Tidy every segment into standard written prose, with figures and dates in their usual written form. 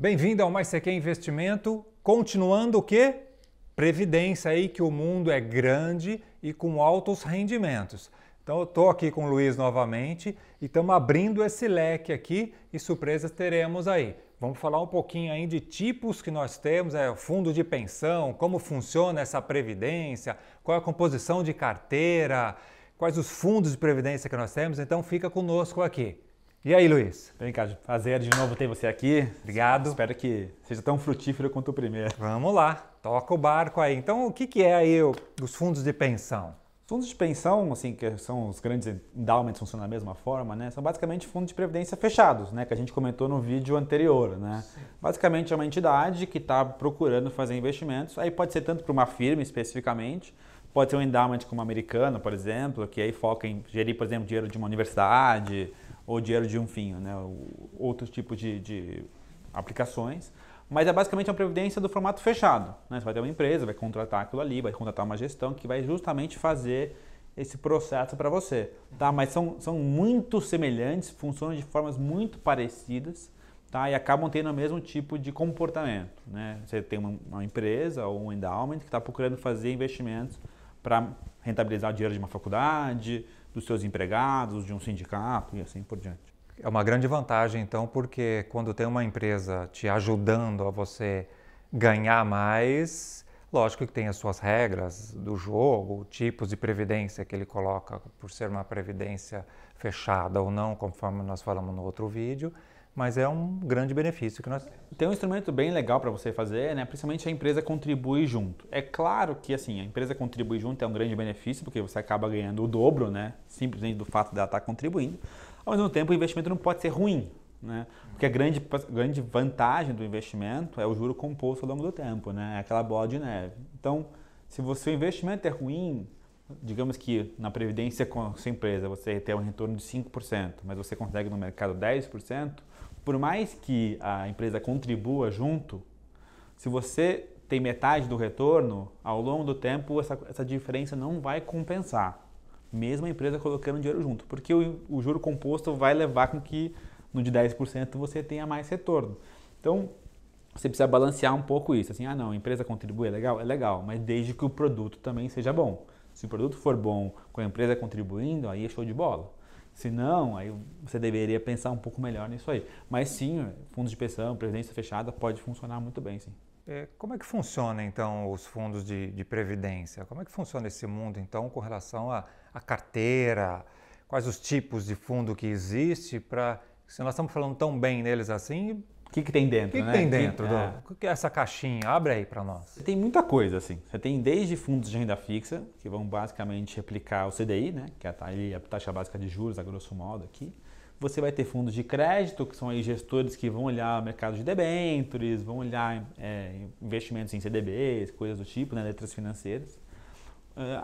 Bem-vindo ao Mais CQ Investimento, continuando o quê? Previdência aí, que o mundo é grande e com altos rendimentos. Então eu estou aqui com o Luiz novamente e estamos abrindo esse leque aqui e surpresas teremos aí. Vamos falar um pouquinho aí de tipos que nós temos, fundo de pensão, como funciona essa previdência, qual é a composição de carteira, quais os fundos de previdência que nós temos, então fica conosco aqui. E aí, Luiz? Bem, Ricardo, prazer de novo ter você aqui. Obrigado. Espero que seja tão frutífero quanto o primeiro. Vamos lá, toca o barco aí. Então, o que é aí os fundos de pensão? Fundos de pensão, assim, que são os grandes endowments, funcionam da mesma forma, né? São basicamente fundos de previdência fechados, né? Que a gente comentou no vídeo anterior, né? Sim. Basicamente é uma entidade que está procurando fazer investimentos. Aí pode ser tanto para uma firma especificamente, pode ser um endowment como o americano, por exemplo, que aí foca em gerir, por exemplo, dinheiro de uma universidade ou dinheiro de um fim, né? Outros tipos de aplicações. Mas é basicamente uma previdência do formato fechado, né? Você vai ter uma empresa, vai contratar aquilo ali, vai contratar uma gestão que vai justamente fazer esse processo para você. Tá? Mas são muito semelhantes, funcionam de formas muito parecidas, tá? E acabam tendo o mesmo tipo de comportamento, né? Você tem uma empresa ou um endowment que está procurando fazer investimentos para rentabilizar o dinheiro de uma faculdade, dos seus empregados, de um sindicato e assim por diante. É uma grande vantagem, então, porque quando tem uma empresa te ajudando a você ganhar mais, lógico que tem as suas regras do jogo, tipos de previdência que ele coloca por ser uma previdência fechada ou não, conforme nós falamos no outro vídeo, mas é um grande benefício que nós temos. Tem um instrumento bem legal para você fazer, né? Principalmente a empresa contribui junto. É claro que assim, a empresa contribui junto é um grande benefício, porque você acaba ganhando o dobro, né? Simplesmente do fato dela estar contribuindo. Ao mesmo tempo, o investimento não pode ser ruim, né? Porque a grande vantagem do investimento é o juro composto ao longo do tempo, né? É aquela bola de neve. Então, se o seu investimento é ruim, digamos que na previdência com a sua empresa você tem um retorno de 5%, mas você consegue no mercado 10%, por mais que a empresa contribua junto, se você tem metade do retorno, ao longo do tempo essa diferença não vai compensar. Mesmo a empresa colocando dinheiro junto, porque o juro composto vai levar com que no de 10% você tenha mais retorno. Então, você precisa balancear um pouco isso. Assim, não, a empresa contribui, é legal, mas desde que o produto também seja bom. Se o produto for bom com a empresa contribuindo, aí é show de bola. Se não, aí você deveria pensar um pouco melhor nisso aí. Mas sim, fundos de pensão, previdência fechada pode funcionar muito bem, sim. Como é que funciona, então, os fundos de previdência? Como é que funciona esse mundo, então, com relação à carteira? Quais os tipos de fundo que existe? Se nós estamos falando tão bem neles assim, o que tem dentro, né? O que tem dentro? O que é essa caixinha? Abre aí para nós. Tem muita coisa, assim. Você tem desde fundos de renda fixa, que vão basicamente replicar o CDI, né? Que é a taxa básica de juros, a grosso modo aqui. Você vai ter fundos de crédito, que são aí gestores que vão olhar o mercado de debêntures, vão olhar investimentos em CDBs, coisas do tipo, né, letras financeiras.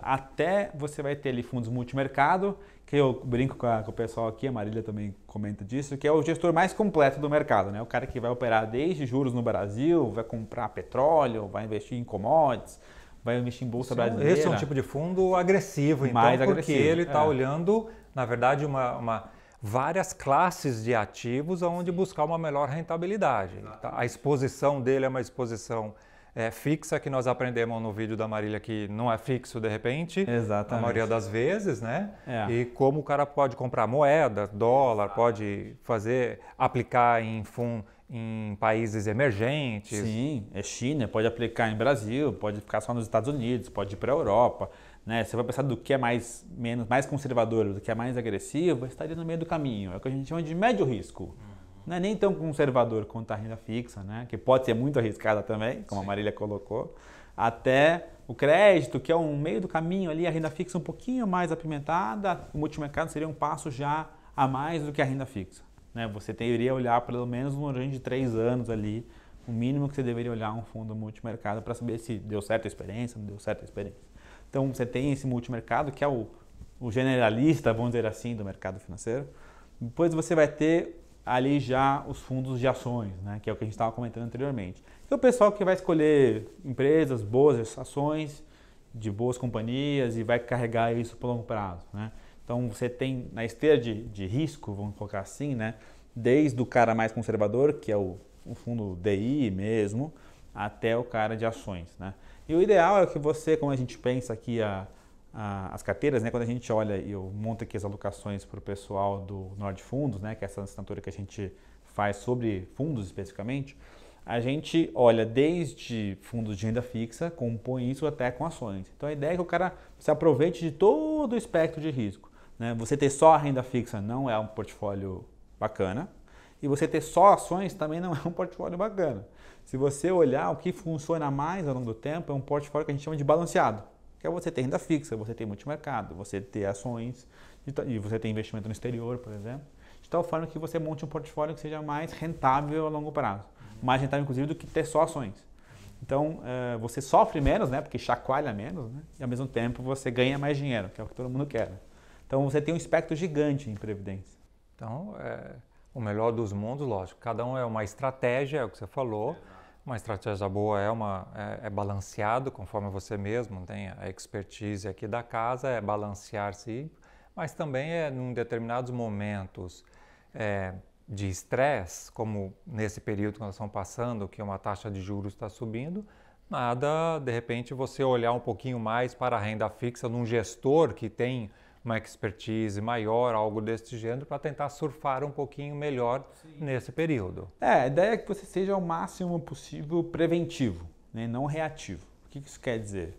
Até você vai ter ali fundos multimercado, que eu brinco com o pessoal aqui, a Marília também comenta disso, que é o gestor mais completo do mercado, né? O cara que vai operar desde juros no Brasil, vai comprar petróleo, vai investir em commodities, vai investir em bolsa brasileira. Esse é um tipo de fundo agressivo, então, mais porque agressivo, ele está olhando, na verdade, várias classes de ativos onde buscar uma melhor rentabilidade. A exposição dele é uma exposição fixa, que nós aprendemos no vídeo da Marília que não é fixo de repente, exatamente, a maioria das vezes, né? E como o cara pode comprar moeda, dólar, pode aplicar em países emergentes. Sim, é China, pode aplicar em Brasil, pode ficar só nos Estados Unidos, pode ir para a Europa. Né? Você vai pensar do que é mais conservador, do que é mais agressivo, você estaria no meio do caminho. É o que a gente chama de médio risco. Não é nem tão conservador quanto a renda fixa, né? Que pode ser muito arriscada também, como a Marília colocou, até o crédito, que é um meio do caminho ali, a renda fixa um pouquinho mais apimentada, o multimercado seria um passo já a mais do que a renda fixa. Né? Você deveria olhar pelo menos no range de 3 anos ali, o mínimo que você deveria olhar um fundo multimercado para saber se deu certo a experiência, não deu certo a experiência. Então, você tem esse multimercado, que é o generalista, vamos dizer assim, do mercado financeiro. Depois você vai ter ali já os fundos de ações, né? Que é o que a gente estava comentando anteriormente. Que é o pessoal que vai escolher empresas, boas ações, de boas companhias e vai carregar isso por longo prazo, né? Então, você tem na esteira de risco, vamos colocar assim, né? Desde o cara mais conservador, que é o um fundo DI mesmo, até o cara de ações, né? E o ideal é que você, como a gente pensa aqui as carteiras, né? Quando a gente olha e eu monto aqui as alocações para o pessoal do Nord Fundos, né? Que é essa assinatura que a gente faz sobre fundos especificamente, a gente olha desde fundos de renda fixa, compõe isso até com ações. Então a ideia é que o cara se aproveite de todo o espectro de risco, né? Você ter só a renda fixa não é um portfólio bacana e você ter só ações também não é um portfólio bacana. Se você olhar o que funciona mais ao longo do tempo, é um portfólio que a gente chama de balanceado, que é você ter renda fixa, você ter multimercado, você ter ações e você ter investimento no exterior, por exemplo, de tal forma que você monte um portfólio que seja mais rentável a longo prazo, mais rentável inclusive do que ter só ações. Então, você sofre menos, né, porque chacoalha menos, né, e ao mesmo tempo você ganha mais dinheiro, que é o que todo mundo quer. Então, você tem um espectro gigante em previdência. Então, o melhor dos mundos, lógico, cada um é uma estratégia, é o que você falou. Uma estratégia boa é balanceado, conforme você mesmo tem a expertise aqui da casa, é balancear-se, mas também em determinados momentos de estresse, como nesse período que nós estamos passando, que uma taxa de juros está subindo, nada, de repente, você olhar um pouquinho mais para a renda fixa num gestor que tem uma expertise maior, algo desse gênero, para tentar surfar um pouquinho melhor nesse período. A ideia é que você seja o máximo possível preventivo, né, não reativo. O que isso quer dizer?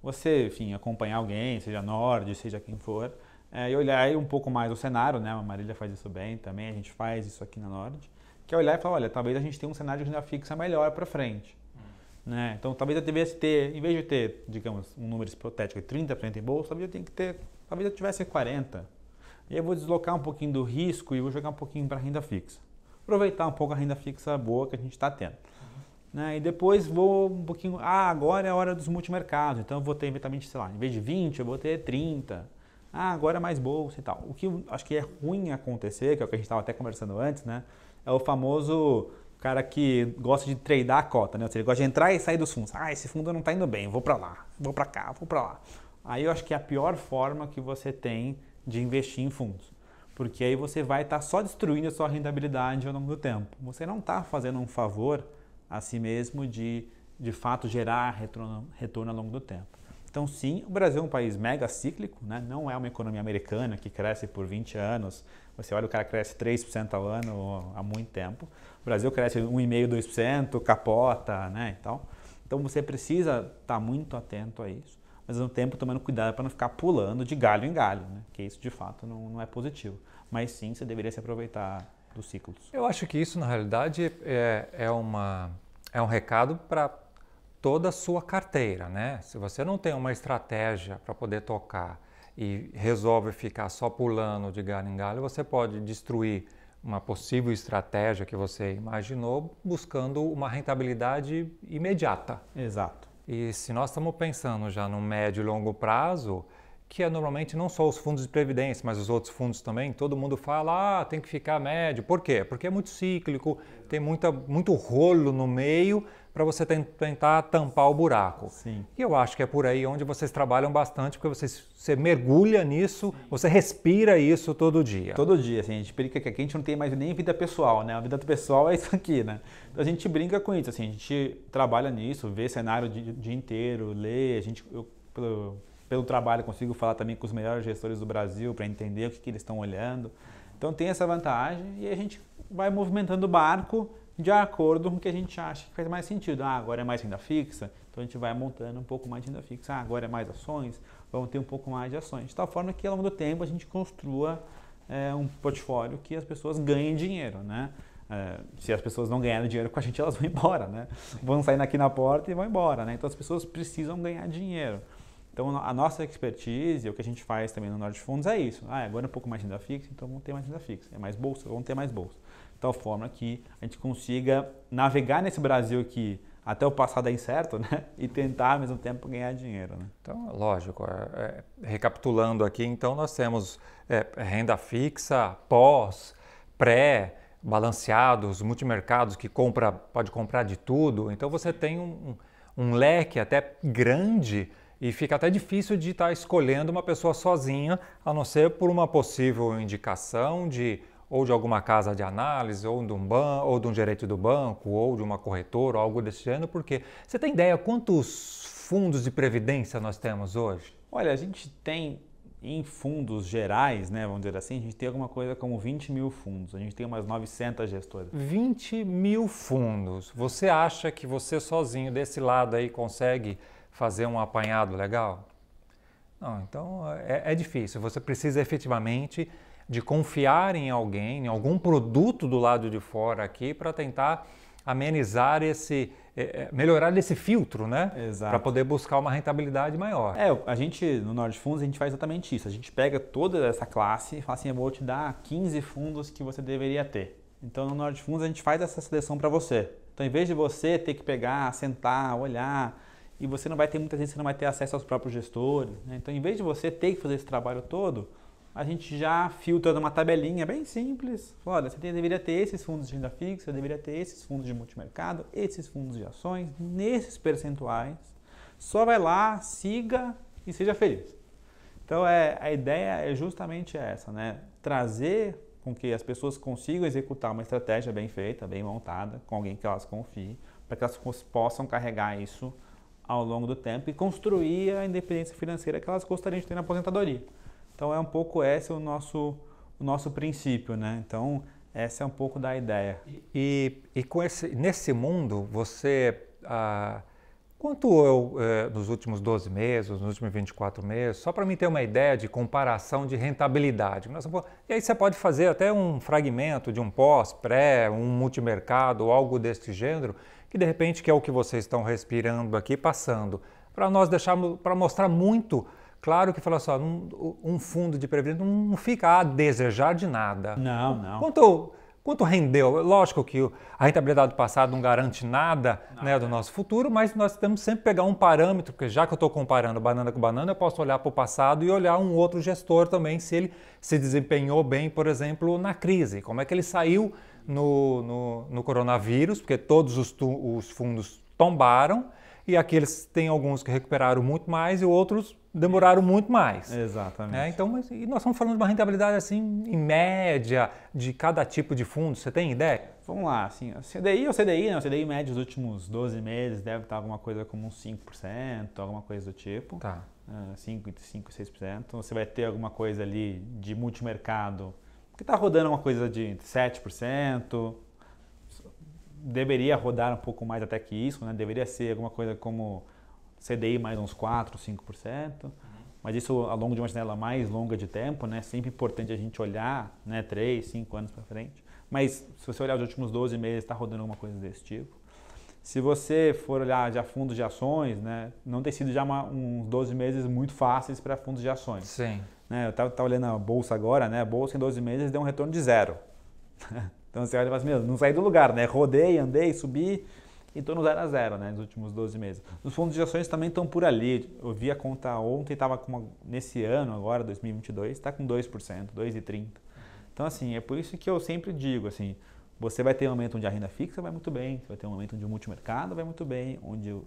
Você, enfim, acompanhar alguém, seja Nord, seja quem for, e olhar um pouco mais o cenário, né? A Marília faz isso bem também, a gente faz isso aqui na Nord, que é olhar e falar, olha, talvez a gente tenha um cenário de renda fixa melhor para frente. Né? Então, talvez eu devesse ter, em vez de ter, digamos, um número hipotético de 30% em bolsa, talvez eu tenha que ter, talvez eu tivesse 40%. E aí eu vou deslocar um pouquinho do risco e vou jogar um pouquinho para a renda fixa. Aproveitar um pouco a renda fixa boa que a gente está tendo. Né? E depois vou um pouquinho, agora é a hora dos multimercados, então eu vou ter eventualmente, sei lá, em vez de 20, eu vou ter 30. Agora é mais bolsa e tal. O que eu acho que é ruim acontecer, que é o que a gente estava até conversando antes, né? É o famoso cara que gosta de tradar a cota, né? Ou seja, ele gosta de entrar e sair dos fundos. Esse fundo não está indo bem, vou para lá, vou para cá, vou para lá. Aí eu acho que é a pior forma que você tem de investir em fundos. Porque aí você vai estar só destruindo a sua rentabilidade ao longo do tempo. Você não está fazendo um favor a si mesmo de fato, gerar retorno ao longo do tempo. Então, sim, o Brasil é um país mega cíclico, né? Não é uma economia americana que cresce por 20 anos. Você olha, o cara cresce 3% ao ano há muito tempo. O Brasil cresce 1,5%, 2%, capota, né, e tal. Então, você precisa estar muito atento a isso, mas ao mesmo tempo tomando cuidado para não ficar pulando de galho em galho, né? Que isso, de fato, não é positivo. Mas, sim, você deveria se aproveitar dos ciclos. Eu acho que isso, na realidade, é um recado para toda a sua carteira, né? Se você não tem uma estratégia para poder tocar e resolve ficar só pulando de galho em galho, você pode destruir uma possível estratégia que você imaginou buscando uma rentabilidade imediata. Exato. E se nós estamos pensando já no médio e longo prazo, que é normalmente não só os fundos de previdência, mas os outros fundos também, todo mundo fala, tem que ficar médio. Por quê? Porque é muito cíclico, tem muito rolo no meio para você tentar tampar o buraco. Sim. E eu acho que é por aí onde vocês trabalham bastante, porque você mergulha nisso, você respira isso todo dia. Todo dia, assim, a gente brinca que aqui a gente não tem mais nem vida pessoal, né? A vida pessoal é isso aqui, né? Então a gente brinca com isso, assim, a gente trabalha nisso, vê cenário o dia inteiro, lê, pelo trabalho consigo falar também com os melhores gestores do Brasil para entender o que eles estão olhando. Então tem essa vantagem e a gente vai movimentando o barco de acordo com o que a gente acha que faz mais sentido. Agora é mais renda fixa, então a gente vai montando um pouco mais de renda fixa. Agora é mais ações, vamos ter um pouco mais de ações. De tal forma que ao longo do tempo a gente construa um portfólio que as pessoas ganhem dinheiro, né? Se as pessoas não ganharem dinheiro com a gente, elas vão embora, né? Vão sair aqui na porta e vão embora, né? Então as pessoas precisam ganhar dinheiro. Então a nossa expertise, o que a gente faz também no Nord Fundos é isso. Agora é um pouco mais de renda fixa, então vamos ter mais renda fixa. É mais bolsa, vamos ter mais bolsa. De tal forma que a gente consiga navegar nesse Brasil que até o passado é incerto, né? E tentar ao mesmo tempo ganhar dinheiro, né? Então, lógico, recapitulando aqui, então nós temos renda fixa, pós, pré, balanceados, multimercados que pode comprar de tudo. Então você tem um leque até grande e fica até difícil de estar escolhendo uma pessoa sozinha, a não ser por uma possível indicação de ou de alguma casa de análise, ou de um banco, ou de um gerente do banco, ou de uma corretora, ou algo desse gênero, porque você tem ideia quantos fundos de previdência nós temos hoje? Olha, a gente tem em fundos gerais, né, vamos dizer assim, a gente tem alguma coisa como 20 mil fundos, a gente tem umas 900 gestoras. 20 mil fundos. Você acha que você sozinho desse lado aí consegue fazer um apanhado legal? Não, então é difícil. Você precisa efetivamente de confiar em alguém, em algum produto do lado de fora aqui para tentar amenizar melhorar esse filtro, né? Exato. Para poder buscar uma rentabilidade maior. A gente, no Nord Fundos, a gente faz exatamente isso. A gente pega toda essa classe e fala assim, eu vou te dar 15 fundos que você deveria ter. Então, no Nord Fundos, a gente faz essa seleção para você. Então, em vez de você ter que pegar, sentar, olhar, e você não vai ter, muitas vezes, você não vai ter acesso aos próprios gestores, né? Então, em vez de você ter que fazer esse trabalho todo, a gente já filtra numa tabelinha bem simples. Olha, você deveria ter esses fundos de renda fixa, você deveria ter esses fundos de multimercado, esses fundos de ações, nesses percentuais. Só vai lá, siga e seja feliz. Então, a ideia é justamente essa, né? Trazer com que as pessoas consigam executar uma estratégia bem feita, bem montada, com alguém que elas confiem, para que elas possam carregar isso ao longo do tempo e construir a independência financeira que elas gostariam de ter na aposentadoria. Então, é um pouco esse o nosso princípio, né? Então, essa é um pouco da ideia. E nesse mundo, você, nos últimos 12 meses, nos últimos 24 meses, só para mim ter uma ideia de comparação de rentabilidade. E aí você pode fazer até um fragmento de um pós, pré, um multimercado ou algo desse gênero, que de repente que é o que vocês estão respirando aqui, passando, para nós para mostrar muito. Claro que fala só, um fundo de previdência não fica a desejar de nada. Não. Quanto rendeu? Lógico que a rentabilidade do passado não garante nada, né, do nosso futuro, mas nós temos sempre que pegar um parâmetro, porque já que eu estou comparando banana com banana, eu posso olhar para o passado e olhar um outro gestor também, se ele se desempenhou bem, por exemplo, na crise. Como é que ele saiu no coronavírus, porque todos os fundos tombaram, e aqueles tem alguns que recuperaram muito mais e outros demoraram muito mais. Exatamente. Então, e nós estamos falando de uma rentabilidade assim, em média, de cada tipo de fundo. Você tem ideia? Vamos lá, assim, CDI ou CDI, né? O CDI médio dos últimos 12 meses deve estar alguma coisa como uns 5%, alguma coisa do tipo. Tá. 5 e 6%. Você vai ter alguma coisa ali de multimercado, que está rodando uma coisa de 7%. Deveria rodar um pouco mais até que isso, né? Deveria ser alguma coisa como CDI mais uns 4%, 5%. Mas isso ao longo de uma janela mais longa de tempo, né? Sempre importante a gente olhar, né? 3, 5 anos para frente. Mas se você olhar os últimos 12 meses, está rodando alguma coisa desse tipo. Se você for olhar já fundos de ações, né? Não tem sido já uns 12 meses muito fáceis para fundos de ações. Sim. Né? Eu estava olhando a bolsa agora, né? A bolsa em 12 meses deu um retorno de 0. Então você olha e fala assim, meu, não saí do lugar, né? Rodei, andei, subi e estou no 0 a 0, né? Nos últimos 12 meses. Os fundos de ações também estão por ali. Eu vi a conta ontem, estava nesse ano agora, 2022, está com 2%, 2,30%. Então assim, é por isso que eu sempre digo, assim, você vai ter um momento onde a renda fixa vai muito bem, você vai ter um momento onde o multimercado vai muito bem, onde o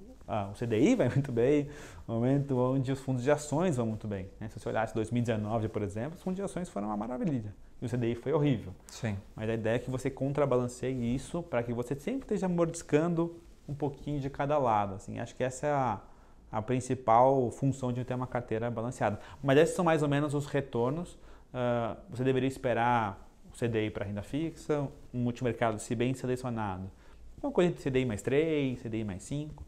CDI vai muito bem, um momento onde os fundos de ações vão muito bem. Né? Se você olhasse 2019, por exemplo, os fundos de ações foram uma maravilha. E o CDI foi horrível. Sim. Mas a ideia é que você contrabalanceie isso para que você sempre esteja mordiscando um pouquinho de cada lado. Assim. Acho que essa é a principal função de ter uma carteira balanceada. Mas esses são mais ou menos os retornos. Você deveria esperar o CDI para renda fixa, um multimercado se bem selecionado. Uma coisa de CDI mais 3, CDI mais 5.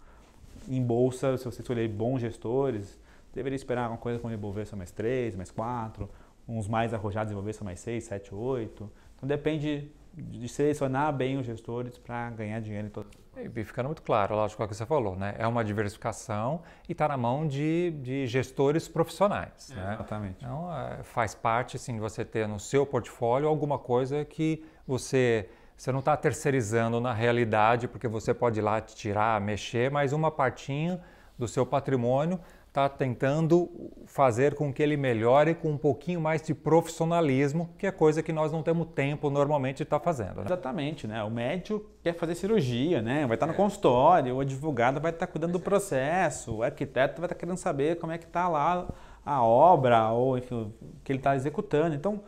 Em bolsa, se você escolher bons gestores, deveria esperar uma coisa como Ibovespa mais 3, mais 4, uns mais arrojados Ibovespa mais 6, 7, 8. Então depende de selecionar bem os gestores para ganhar dinheiro em todo. E ficando muito claro, lógico, é o que você falou, né? É uma diversificação e está na mão de gestores profissionais. Né? Exatamente. Então, faz parte, sim, de você ter no seu portfólio alguma coisa que você não está terceirizando na realidade, porque você pode ir lá tirar, mexer, mas uma partinha do seu patrimônio está tentando fazer com que ele melhore com um pouquinho mais de profissionalismo, que é coisa que nós não temos tempo normalmente de estar fazendo. Né? Exatamente, né? O médico quer fazer cirurgia, né? Vai estar no consultório, o advogado vai estar cuidando do processo, o arquiteto vai estar querendo saber como é que está lá a obra, ou enfim, o que ele está executando. Então,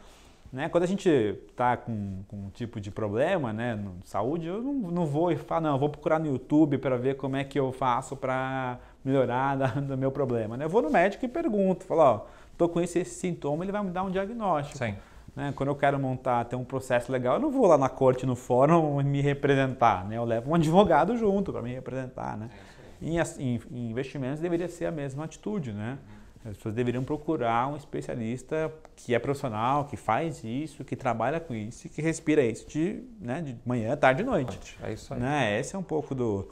Né? Quando a gente está com um tipo de problema, né, de saúde, eu não vou e falo, não, eu vou procurar no YouTube para ver como é que eu faço para melhorar do meu problema. Né? Eu vou no médico e pergunto, falo, ó, tô com esse sintoma, ele vai me dar um diagnóstico. Sim. Né? Quando eu quero ter um processo legal, eu não vou lá na corte, no fórum, me representar. Né? Eu levo um advogado junto para me representar. Né? Em investimentos deveria ser a mesma atitude, né? As pessoas deveriam procurar um especialista que é profissional, que faz isso, que trabalha com isso e que respira isso de manhã, tarde e noite. É isso aí. Né? Esse é um pouco do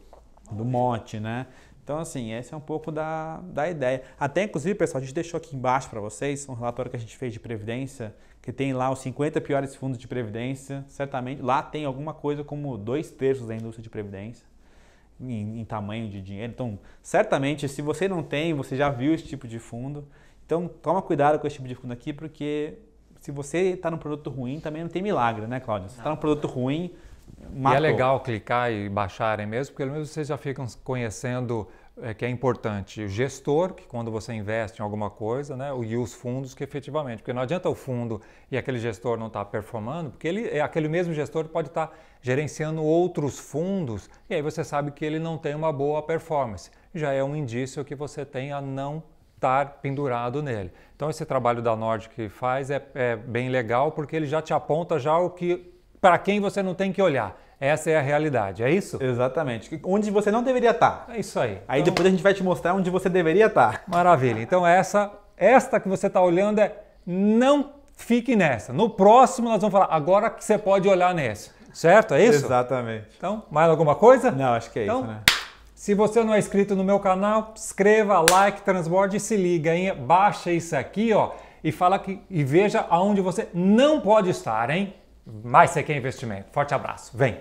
mote, né? Então, assim, esse é um pouco da ideia. Até, inclusive, pessoal, a gente deixou aqui embaixo para vocês um relatório que a gente fez de Previdência, que tem lá os 50 piores fundos de Previdência. Certamente, lá tem alguma coisa como 2/3 da indústria de Previdência. Em tamanho de dinheiro. Então, certamente, se você não tem, você já viu esse tipo de fundo. Então, toma cuidado com esse tipo de fundo aqui, porque se você está num produto ruim, também não tem milagre, né, Cláudio? Se está num produto ruim, matou. E é legal clicar e baixarem mesmo, porque pelo menos vocês já ficam conhecendo que é importante o gestor, que quando você investe em alguma coisa, né, e os fundos que efetivamente, porque não adianta o fundo e aquele gestor não estar performando, porque aquele mesmo gestor pode estar gerenciando outros fundos e aí você sabe que ele não tem uma boa performance. Já é um indício que você tem a não estar pendurado nele. Então esse trabalho da Nordic que faz é bem legal, porque ele já te aponta já o que para quem você não tem que olhar. Essa é a realidade, é isso? Exatamente. Onde você não deveria estar. É isso aí. Aí então, depois a gente vai te mostrar onde você deveria estar. Maravilha. Então esta que você está olhando não fique nessa. No próximo nós vamos falar, agora que você pode olhar nesse. Certo? É isso? Exatamente. Então, mais alguma coisa? Não, acho que é então, isso, né? Se você não é inscrito no meu canal, inscreva, like, transborde e se liga, hein? Baixa isso aqui, ó, e veja aonde você não pode estar, hein? Mas você quer investimento. Forte abraço. Vem!